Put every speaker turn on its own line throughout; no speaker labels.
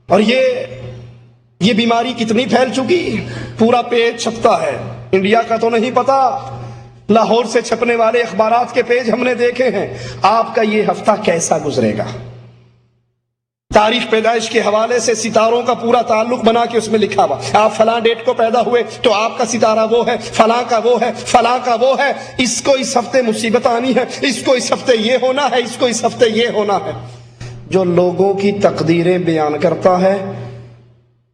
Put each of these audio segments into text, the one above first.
اور یہ بیماری کتنی پھیل چکی، پورا پیج چھپتا ہے۔ انڈیا کا تو نہیں پتا، لاہور سے چھپنے والے اخبارات کے پیج ہم نے دیکھے ہیں۔ آپ کا یہ ہفتہ کیسا گزرے گا؟ تاریخ پیدائش کے حوالے سے ستاروں کا پورا تعلق بنا کے اس میں لکھا ہوا، آپ فلاں ڈیٹ کو پیدا ہوئے تو آپ کا ستارہ وہ ہے، فلاں کا وہ ہے، فلاں کا وہ ہے، اس کو اس ہفتے مصیبت آنی ہے، اس کو اس ہفتے یہ ہونا ہے، اس کو اس ہفتے یہ ہونا ہے۔ جو لوگوں کی تقدیریں بیان کرتا ہے،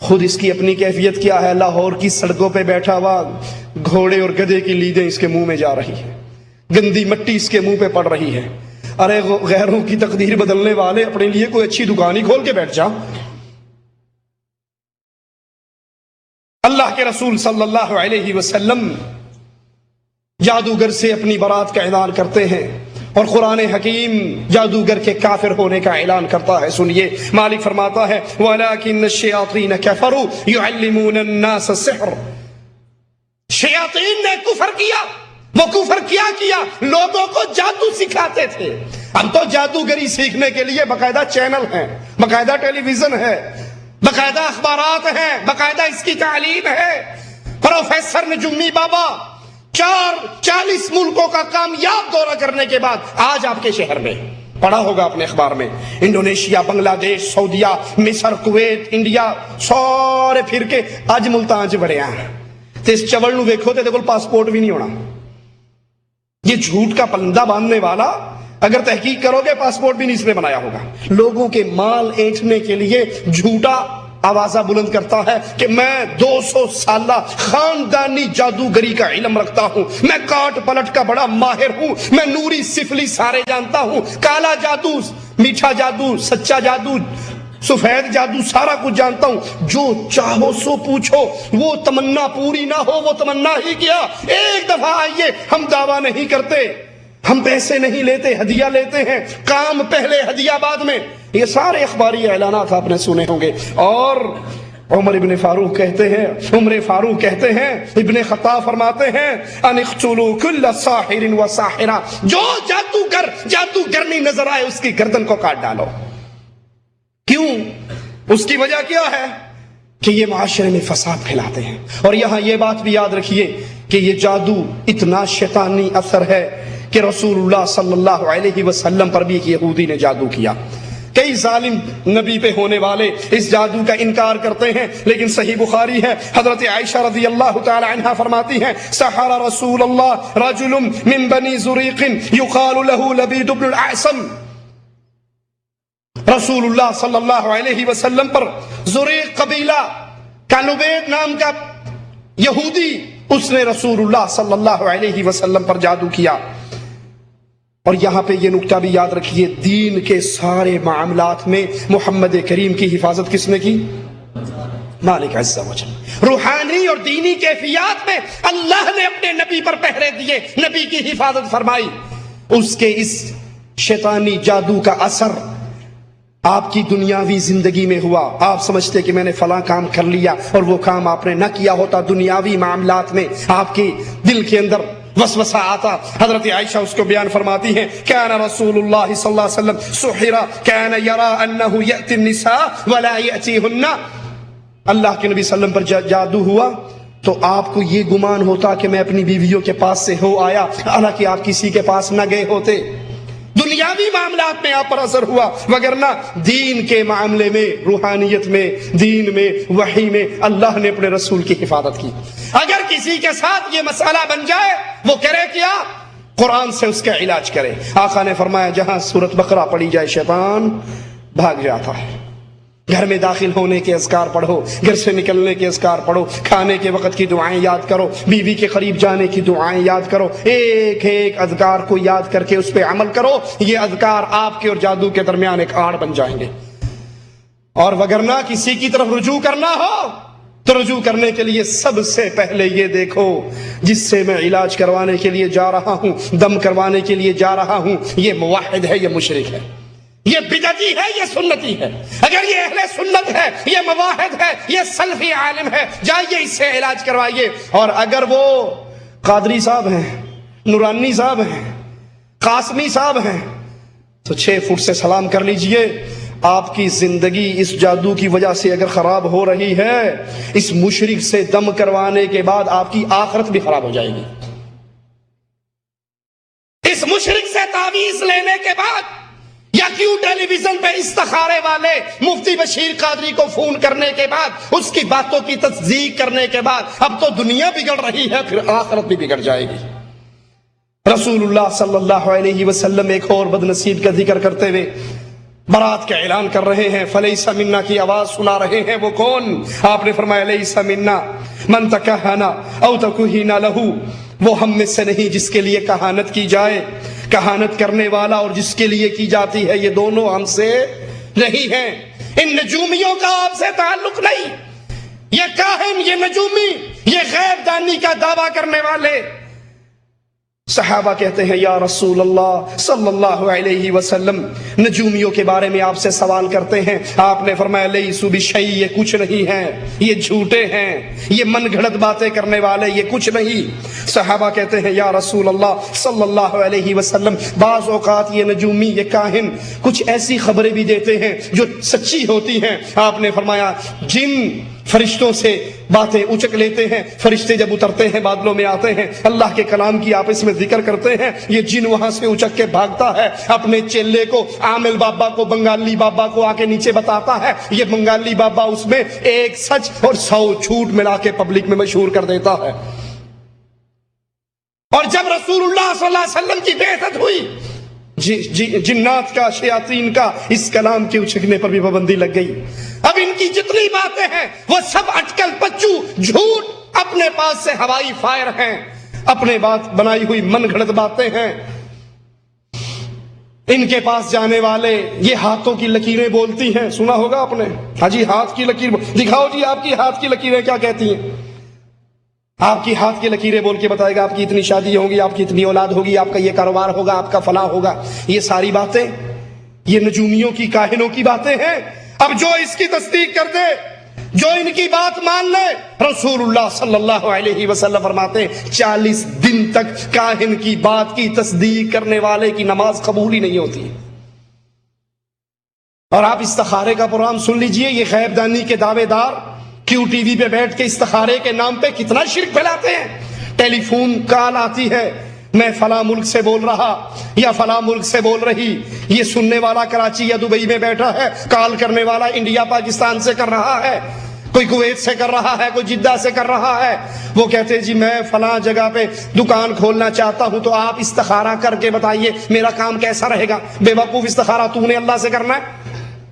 خود اس کی اپنی کیفیت کیا ہے؟ لاہور کی سڑکوں پہ بیٹھا ہوا گھوڑے اور گدھے کی لیدیں اس کے منہ میں جا رہی ہیں، گندی مٹی اس کے منہ پہ پڑ رہی ہے۔ ارے غیروں کی تقدیر بدلنے والے، اپنے لیے کوئی اچھی دکان ہی کھول کے بیٹھ جا۔ اللہ کے رسول صلی اللہ علیہ وسلم جادوگر سے اپنی برات کا اعلان کرتے ہیں، اور قرآن حکیم جادوگر کے کافر ہونے کا اعلان کرتا ہے۔ سنیے، مالک فرماتا ہے وَلَكِنَّ الشَّيَاطِينَ كَفَرُوا يُعَلِّمُونَ النَّاسَ السِّحْرَ، شیاطین نے کفر کیا۔ وہ کفر کیا لوگوں کو جادو سکھاتے تھے۔ اب تو جادوگری سیکھنے کے لیے باقاعدہ چینل ہیں، باقاعدہ ٹیلی ویژن ہے، باقاعدہ اخبارات ہیں، باقاعدہ اس کی تعلیم ہے۔ پروفیسر نجومی بابا 40 ملکوں کا کامیاب دورہ کرنے کے بعد آج آپ کے شہر میں، پڑھا ہوگا اپنے اخبار میں، انڈونیشیا، بنگلہ دیش، سعودیہ، مصر، کویت، انڈیا، سارے پھر کے اج ملتان چ بڑے ہیں۔ تو اس چوڑ نو ویکھو تے کول پاسپورٹ بھی نہیں ہونا۔ یہ جھوٹ کا پلندہ باندھنے والا، اگر تحقیق کرو گے پاسپورٹ بھی نہیں اس نے بنایا ہوگا۔ لوگوں کے مال اینٹھنے کے لیے جھوٹا آوازہ بلند کرتا ہے کہ میں 200 سالہ خاندانی جادوگری کا علم رکھتا ہوں، میں کاٹ پلٹ کا بڑا ماہر ہوں، میں نوری سفلی سارے جانتا ہوں، کالا جادو، میٹھا جادو، سچا جادو، سفید جادو، سارا کچھ جانتا ہوں۔ جو چاہو سو پوچھو، وہ تمنا پوری نہ ہو وہ تمنا ہی کیا۔ ایک دفعہ آئیے، ہم دعویٰ نہیں کرتے، ہم پیسے نہیں لیتے، ہدیہ لیتے ہیں، کام پہلے ہدیہ بعد میں۔ یہ سارے اخباری اعلانات آپ نے سنے ہوں گے۔ اور عمر فاروق کہتے ہیں، ابن خطاب فرماتے ہیں ان اقتلوا کل ساحر و ساحرہ، جو جادوگرنی نظر آئے اس کی گردن کو کاٹ ڈالو۔ کیوں؟ اس کی وجہ کیا ہے کہ یہ معاشرے میں فساد پھیلاتے ہیں۔ اور یہاں یہ بات بھی یاد رکھیے کہ یہ جادو اتنا شیطانی اثر ہے کہ رسول اللہ صلی اللہ علیہ وسلم پر بھی ایک یہودی نے جادو کیا۔ کئی ظالم نبی پہ ہونے والے اس جادو کا انکار کرتے ہیں، لیکن صحیح بخاری ہے، حضرت عائشہ رضی اللہ تعالی عنہا فرماتی ہیں سحر رسول اللہ رجل من بنی زریق یقال له لبید بن الاعصم، رسول اللہ صلی اللہ علیہ وسلم پر زریق قبیلہ کا لبید نام کا یہودی، اس نے رسول اللہ صلی اللہ علیہ وسلم پر جادو کیا۔ اور یہاں پہ یہ نکتہ بھی یاد رکھیے، دین کے سارے معاملات میں محمد کریم کی حفاظت کس نے کی؟ مالک عز و جل۔ روحانی اور دینی کیفیات میں اللہ نے اپنے نبی پر پہرے دیے، نبی کی حفاظت فرمائی۔ اس کے اس شیطانی جادو کا اثر آپ کی دنیاوی زندگی میں ہوا۔ آپ سمجھتے کہ میں نے فلاں کام کر لیا اور وہ کام آپ نے نہ کیا ہوتا، دنیاوی معاملات میں آپ کے دل کے اندر وسوسہ آتا۔ حضرت عائشہ اس کو بیان فرماتی ہیں کان رسول اللہ صلی اللہ علیہ وسلم سحر کان یرا انہ یأتی النساء ولا یأتیہن، اللہ کے نبی صلی اللہ علیہ وسلم پر جادو ہوا تو آپ کو یہ گمان ہوتا کہ میں اپنی بیویوں کے پاس سے ہو آیا، حالانکہ آپ کسی کے پاس نہ گئے ہوتے۔ دنیاوی معاملات میں آپ پر اثر ہوا، وگرنہ دین کے معاملے میں، روحانیت میں، دین میں، وحی میں اللہ نے اپنے رسول کی حفاظت کی۔ اگر کسی کے ساتھ یہ مسئلہ بن جائے وہ کرے کیا؟ قرآن سے اس کا علاج کرے۔ آقا نے فرمایا جہاں سورۃ بقرہ پڑھی جائے شیطان بھاگ جاتا ہے۔ گھر میں داخل ہونے کے اذکار پڑھو، گھر سے نکلنے کے اذکار پڑھو، کھانے کے وقت کی دعائیں یاد کرو، بیوی کے قریب جانے کی دعائیں یاد کرو، ایک ایک اذکار کو یاد کر کے اس پہ عمل کرو۔ یہ اذکار آپ کے اور جادو کے درمیان ایک آڑ بن جائیں گے۔ اور وگرنہ کسی کی طرف رجوع کرنا ہو تو رجوع کرنے کے لیے سب سے پہلے یہ دیکھو جس سے میں علاج کروانے کے لیے جا رہا ہوں، دم کروانے کے لیے جا رہا ہوں، یہ موحد ہے، یہ مشرک ہے، یہ بدعتی ہے، یہ سنتی ہے۔ اگر یہ اہل سنت ہے، یہ موحد ہے، یہ سلفی عالم ہے، جائیے اس سے علاج کروائیے۔ اور اگر وہ قادری صاحب ہیں، نورانی صاحب ہیں، قاسمی صاحب ہیں تو 6 فٹ سے سلام کر لیجئے، آپ کی زندگی اس جادو کی وجہ سے اگر خراب ہو رہی ہے، اس مشرک سے دم کروانے کے بعد آپ کی آخرت بھی خراب ہو جائے گی۔ اس مشرک سے تعویذ لینے کے بعد یا کیوں ٹیلی ویژن پہ استخارے والے مفتی بشیر قادری کو فون کرنے کے بعد، اس کی باتوں کی تصدیق کرنے کے بعد اب تو دنیا بگڑ رہی ہے، پھر آخرت بھی بگڑ جائے گی۔ رسول اللہ صلی اللہ علیہ وسلم ایک اور بد نصیب کا ذکر کرتے ہوئے برات کا اعلان کر رہے ہیں، فلیس منا کی آواز سنا رہے ہیں۔ وہ کون؟ آپ نے فرمایا لیس منا من تکہن او تکہین لہ، وہ ہم میں سے نہیں جس کے لیے کہانت کی جائے، کہانت کرنے والا اور جس کے لیے کی جاتی ہے، یہ دونوں ہم سے نہیں ہیں۔ ان نجومیوں کا آپ سے تعلق نہیں، یہ کاہن، یہ نجومی، یہ غیب دانی کا دعویٰ کرنے والے۔ صحابہ کہتے ہیں یا رسول اللہ صلی اللہ علیہ وسلم، نجومیوں کے بارے میں آپ سے سوال کرتے ہیں۔ آپ نے فرمایا لیسوا بشیء، یہ کچھ نہیں ہیں، یہ جھوٹے ہیں، یہ من گھڑت باتیں کرنے والے، یہ کچھ نہیں۔ صحابہ کہتے ہیں یا رسول اللہ صلی اللہ علیہ وسلم، بعض اوقات یہ نجومی، یہ کاہن کچھ ایسی خبریں بھی دیتے ہیں جو سچی ہوتی ہیں۔ آپ نے فرمایا جن فرشتوں سے باتیں اچک لیتے ہیں، فرشتے جب اترتے ہیں بادلوں میں آتے ہیں، اللہ کے کلام کی آپس میں ذکر کرتے ہیں، یہ جن وہاں سے اچک کے بھاگتا ہے، اپنے چیلے کو، عامل بابا کو، بنگالی بابا کو آ کے نیچے بتاتا ہے، یہ بنگالی بابا اس میں ایک سچ اور 100 جھوٹ ملا کے پبلک میں مشہور کر دیتا ہے۔ اور جب رسول اللہ صلی اللہ علیہ وسلم کی بعثت ہوئی، جنات کا، شیاطین کا اس کلام کے اچکنے پر بھی پابندی لگ گئی۔ اب ان کی جتنی باتیں ہیں وہ سب اٹکل پچو، جھوٹ، اپنے پاس سے ہوائی فائر ہیں، اپنے بات بنائی ہوئی من گھڑت باتیں ہیں۔ ان کے پاس جانے والے یہ ہاتھوں کی لکیریں بولتی ہیں، سنا ہوگا آپ نے، ہاں جی ہاتھ کی لکیر، دکھاؤ جی آپ کی ہاتھ کی لکیریں کیا کہتی ہیں۔ آپ کی ہاتھ کی لکیریں بول کے بتائے گا آپ کی اتنی شادی ہوگی، آپ کی اتنی اولاد ہوگی، آپ کا یہ کاروبار ہوگا، آپ کا فلاں ہوگا۔ یہ ساری باتیں یہ نجومیوں کی، کاہنوں کی باتیں ہیں۔ اب جو اس کی تصدیق کر دے، جو ان کی بات مان لے، رسول اللہ صلی اللہ علیہ وسلم فرماتے ہیں 40 دن تک کاہن کی بات کی تصدیق کرنے والے کی نماز قبول ہی نہیں ہوتی۔ اور آپ استخارے کا پروگرام سن لیجئے، یہ غیب دانی کے دعوے دار کیوں ٹی وی پہ بیٹھ کے استخارے کے نام پہ کتنا شرک پھیلاتے ہیں۔ ٹیلی فون کال آتی ہے، میں فلاں ملک سے بول رہا یا فلاں ملک سے بول رہی، یہ سننے والا کراچی یا دبئی میں بیٹھا ہے، کال کرنے والا انڈیا پاکستان سے کر رہا ہے، کوئی کویت سے کر رہا ہے، کوئی جدہ سے کر رہا ہے۔ وہ کہتے جی میں فلاں جگہ پہ دکان کھولنا چاہتا ہوں، تو آپ استخارہ کر کے بتائیے میرا کام کیسا رہے گا۔ بے وقوف، استخارہ تو نے اللہ سے کرنا ہے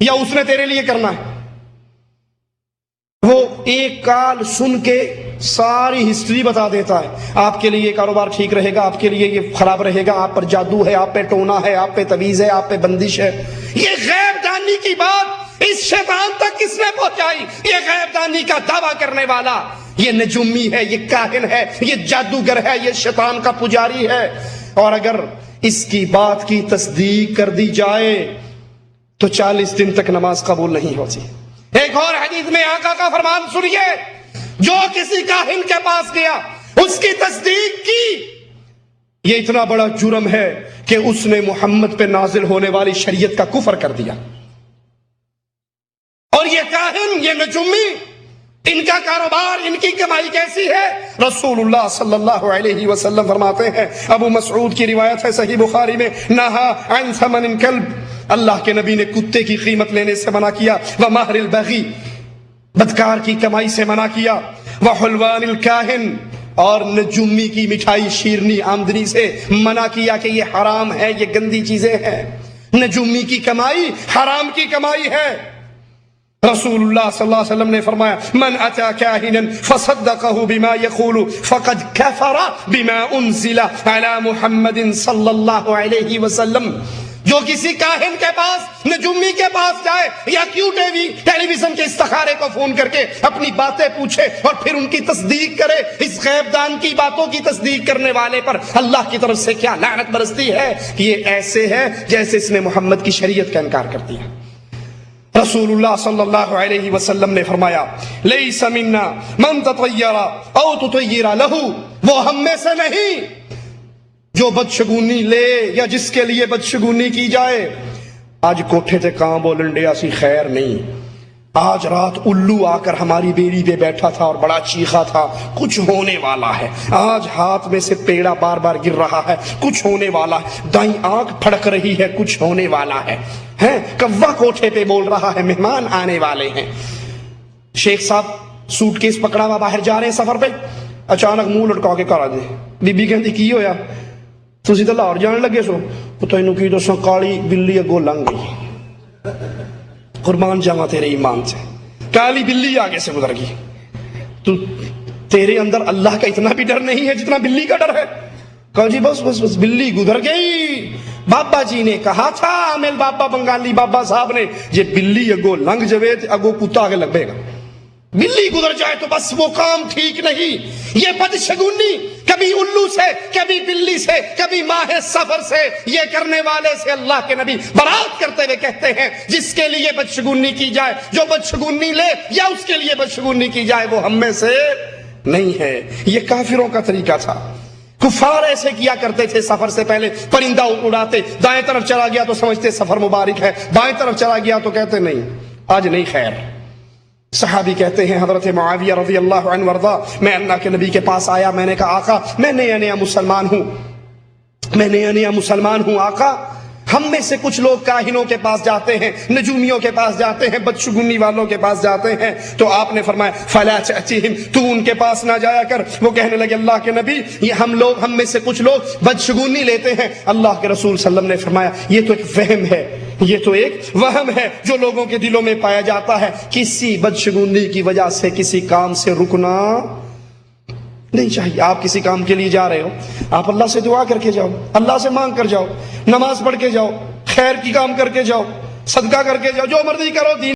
یا اس نے تیرے لیے کرنا ہے؟ وہ ایک کال سن کے ساری ہسٹری بتا دیتا ہے، آپ کے لیے یہ کاروبار ٹھیک رہے گا، آپ کے لیے یہ خراب رہے گا، آپ پر جادو ہے، آپ پہ ٹونا ہے، آپ پہ تعویذ ہے، آپ پہ بندش ہے۔ یہ غیب دانی کی بات اس شیطان تک کس نے پہنچائی؟ یہ غیب دانی کا دعویٰ کرنے والا، یہ نجومی ہے، یہ کاہن ہے، یہ جادوگر ہے، یہ شیطان کا پجاری ہے۔ اور اگر اس کی بات کی تصدیق کر دی جائے تو 40 دن تک نماز قبول نہیں ہوتی۔ ایک اور حدیث میں آقا کا فرمان سنیے، جو کسی کاہن کے پاس گیا، اس کی تصدیق کی، یہ اتنا بڑا جرم ہے کہ اس نے محمد پہ نازل ہونے والی شریعت کا کفر کر دیا۔ اور یہ کاہن، یہ نجومی، ان کا کاروبار، ان کی کمائی کیسی ہے؟ رسول اللہ صلی اللہ علیہ وسلم فرماتے ہیں، ابو مسعود کی روایت ہے صحیح بخاری میں، نہا عن ثمن الکلب، اللہ کے نبی نے کتے کی قیمت لینے سے منع کیا، ومہر البغی، بدکار کی کمائی سے منع کیا، وحلوان الکاہن، اور نجومی کی مٹھائی شیرنی آمدنی سے منع کیا کہ یہ حرام ہے، یہ گندی چیزیں ہیں، نجومی کی کمائی حرام کی کمائی ہے۔ رسول اللہ صلی اللہ علیہ وسلم نے فرمایا، من اتا کاہنا فصدقہ بما یقول فقد کفر بما انزل علی محمد صلی اللہ علیہ وسلم۔ جو کسی کاہن کے پاس، نجومی کے پاس جائے یا کیوں ٹیلی ویژن کے استخارے کو فون کر کے اپنی باتیں پوچھے اور پھر ان کی تصدیق کرے، اس غیب دان کی باتوں کی تصدیق کرنے والے پر اللہ کی طرف سے کیا لعنت برستی ہے کہ یہ ایسے ہے جیسے اس نے محمد کی شریعت کا انکار کر دیا۔ رسول اللہ صلی اللہ علیہ وسلم نے فرمایا، لیس منا من تطیر او تطیر لہ، وہ ہم میں سے نہیں جو بدشگونی لے یا جس کے لیے بدشگونی کی جائے، آج کوٹھے تے کاں بولن ڈے اسی خیر نہیں. آج رات الو آ کر ہماری بیڑی پہ بیٹھا تھا اور بڑا چیخا تھا, کچھ ہونے والا ہے. آج ہاتھ میں سے پیڑا بار بار گر رہا ہے, کچھ ہونے والا ہے. دائیں آنکھ پھڑک رہی ہے, کچھ ہونے والا ہے. کوا کوٹھے پہ بول رہا ہے, مہمان آنے والے ہیں. شیخ صاحب سوٹ کیس پکڑا ہوا باہر جا رہے ہیں سفر پہ, اچانک منہ لٹکا کے گھر آ گئے. بی بی کہندی کی ہویا؟ تسی تے لاہور جان لگے سو. تینوں کی دساں, کالی بلی اگوں لنگ گئی. قربان جاواں تیرے ایمان سے, کالی بلی آگے سے گزر گئی. تو تیرے اندر اللہ کا اتنا بھی ڈر نہیں ہے جتنا بلی کا ڈر ہے. کہا جی بس بس بس بلی گزر گئی. بابا جی نے کہا تھا, عامل بابا بنگالی بابا صاحب نے, یہ بلی اگو لنگ جوے اگو کتا آگے لگ پے گا. بلی گزر جائے تو بس وہ کام ٹھیک نہیں. یہ بدشگونی کبھی الو سے, کبھی بلی سے, کبھی ماہ سفر سے, یہ کرنے والے سے اللہ کے نبی برات کرتے ہوئے کہتے ہیں, جس کے لیے بدشگونی کی جائے, جو بدشگونی لے یا اس کے لیے بدشگونی کی جائے, وہ ہم میں سے نہیں ہے. یہ کافروں کا طریقہ تھا. کفار ایسے کیا کرتے تھے, سفر سے پہلے پرندہ اڑاتے, دائیں طرف چلا گیا تو سمجھتے سفر مبارک ہے, بائیں طرف چلا گیا تو کہتے نہیں آج نہیں خیر. صحابی کہتے ہیں حضرت معاویہ رضی اللہ عنہ وارضا, میں اللہ کے نبی کے پاس آیا, میں نے کہا آقا میں نیا نیا مسلمان ہوں, میں نیا نیا مسلمان ہوں آقا. ہم میں سے کچھ لوگ کاہنوں کے پاس جاتے ہیں, نجومیوں کے پاس جاتے ہیں, بدشگونی والوں کے پاس جاتے ہیں. تو آپ نے فرمایا فلا تأتیہم, تو ان کے پاس نہ جایا کر. وہ کہنے لگے اللہ کے نبی یہ ہم میں سے کچھ لوگ بدشگونی لیتے ہیں. اللہ کے رسول صلی اللہ علیہ وسلم نے فرمایا یہ تو ایک وہم ہے, یہ تو ایک وہم ہے جو لوگوں کے دلوں میں پایا جاتا ہے. کسی بدشگونی کی وجہ سے کسی کام سے رکنا نہیں چاہیے. آپ کسی کام کے لیے جا رہے ہو, آپ اللہ سے دعا کر کے جاؤ, اللہ سے مانگ کر جاؤ, نماز پڑھ کے جاؤ, خیر کی کام کر کے جاؤ, صدقہ کر کے جاؤ, جو مرضی کرو. دین